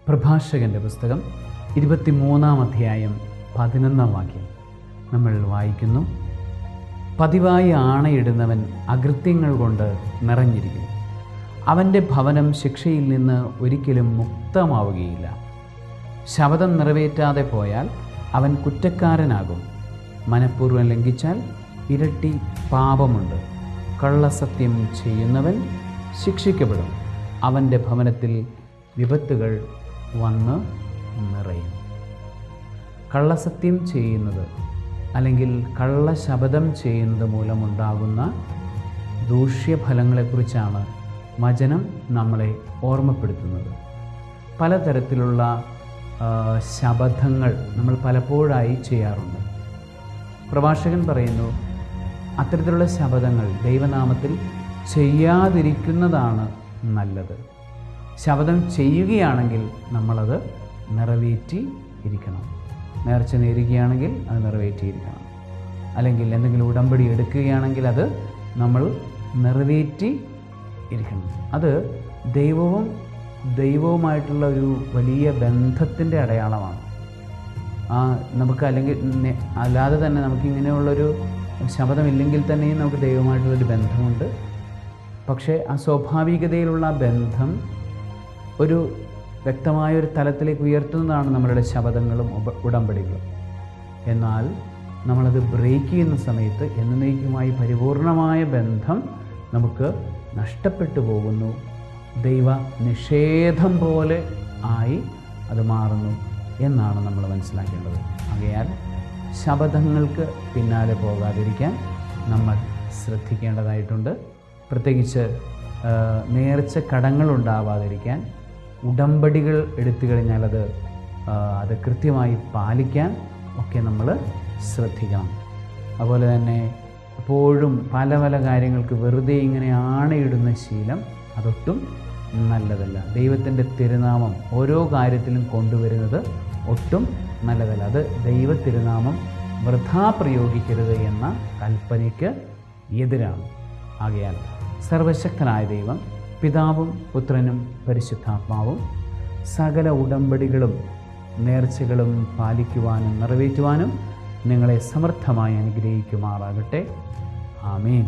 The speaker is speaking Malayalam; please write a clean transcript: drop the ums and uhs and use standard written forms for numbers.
പ്രഭാഷകൻ്റെ പുസ്തകം 23-ാം അധ്യായം 11-ാം വാക്യം നമ്മൾ വായിക്കുന്നു. പതിവായി ആണയിടുന്നവൻ അകൃത്യങ്ങൾ കൊണ്ട് നിറഞ്ഞിരിക്കും. അവൻ്റെ ഭവനം ശിക്ഷയിൽ നിന്ന് ഒരിക്കലും മുക്തമാവുകയില്ല. ശപഥം നിറവേറ്റാതെ പോയാൽ അവൻ കുറ്റക്കാരനാകും. മനഃപൂർവ്വം ലംഘിച്ചാൽ ഇരട്ടി പാപമുണ്ട്. കള്ളസത്യം ചെയ്യുന്നവൻ ശിക്ഷിക്കപ്പെടും. അവൻ്റെ ഭവനത്തിൽ വിപത്തുകൾ വന്ന് നിറയും. കള്ളസത്യം ചെയ്യുന്നത് അല്ലെങ്കിൽ കള്ളശപഥം ചെയ്യുന്നത് മൂലമുണ്ടാകുന്ന ദൂഷ്യഫലങ്ങളെക്കുറിച്ചാണ് വചനം നമ്മളെ ഓർമ്മപ്പെടുത്തുന്നത്. പലതരത്തിലുള്ള ശപഥങ്ങൾ നമ്മൾ പലപ്പോഴായി ചെയ്യാറുണ്ട്. പ്രഭാഷകൻ പറയുന്നു, അത്തരത്തിലുള്ള ശപഥങ്ങൾ ദൈവനാമത്തിൽ ചെയ്യാതിരിക്കുന്നതാണ് നല്ലത്. ശപഥം ചെയ്യുകയാണെങ്കിൽ നമ്മളത് നിറവേറ്റി ഇരിക്കണം. നേർച്ച നേരുകയാണെങ്കിൽ അത് നിറവേറ്റിയിരിക്കണം. അല്ലെങ്കിൽ എന്തെങ്കിലും ഉടമ്പടി എടുക്കുകയാണെങ്കിൽ അത് നമ്മൾ നിറവേറ്റി ഇരിക്കണം. അത് ദൈവവുമായിട്ടുള്ള ഒരു വലിയ ബന്ധത്തിൻ്റെ അടയാളമാണ്. നമുക്ക് അല്ലാതെ തന്നെ നമുക്കിങ്ങനെയുള്ളൊരു ശപഥമില്ലെങ്കിൽ തന്നെയും നമുക്ക് ദൈവമായിട്ടുള്ളൊരു ബന്ധമുണ്ട്. പക്ഷേ ആ സ്വാഭാവികതയിലുള്ള ബന്ധം ഒരു വ്യക്തമായൊരു തലത്തിലേക്ക് ഉയർത്തുന്നതാണ് നമ്മളുടെ ശപഥങ്ങളും ഉടമ്പടികളും. എന്നാൽ നമ്മളത് ബ്രേക്ക് ചെയ്യുന്ന സമയത്ത് എന്നേക്കുമായി പരിപൂർണമായ ബന്ധം നമുക്ക് നഷ്ടപ്പെട്ടു പോകുന്നു. ദൈവ നിഷേധം പോലെ ആയി അത് മാറുന്നു എന്നാണ് നമ്മൾ മനസ്സിലാക്കേണ്ടത്. ആകയാൽ ശപഥങ്ങൾക്ക് പിന്നാലെ പോകാതിരിക്കാൻ നമ്മൾ ശ്രദ്ധിക്കേണ്ടതായിട്ടുണ്ട്. പ്രത്യേകിച്ച് നേർച്ച കടങ്ങളുണ്ടാവാതിരിക്കാൻ ഉടമ്പടികൾ എടുത്തു കഴിഞ്ഞാൽ അത് കൃത്യമായി പാലിക്കാൻ ഒക്കെ നമ്മൾ ശ്രദ്ധിക്കണം. അതുപോലെ തന്നെ എപ്പോഴും പല പല കാര്യങ്ങൾക്ക് വെറുതെ ഇങ്ങനെ ആണയിടുന്ന ശീലം അതൊട്ടും നല്ലതല്ല. ദൈവത്തിൻ്റെ തിരുനാമം ഓരോ കാര്യത്തിലും കൊണ്ടുവരുന്നത് ഒട്ടും നല്ലതല്ല. അത് ദൈവ തിരുനാമം വൃഥാ പ്രയോഗിക്കരുത് എന്ന കൽപ്പനയ്ക്ക് എതിരാണ്. ആകയാൽ സർവശക്തനായ ദൈവം, പിതാവും പുത്രനും പരിശുദ്ധാത്മാവും സകല ഉടമ്പടികളും നേർച്ചകളും പാലിക്കുവാനും നിറവേറ്റുവാനും നിങ്ങളെ സമർത്ഥമായി അനുഗ്രഹിക്കുമാറാകട്ടെ. ആമേൻ.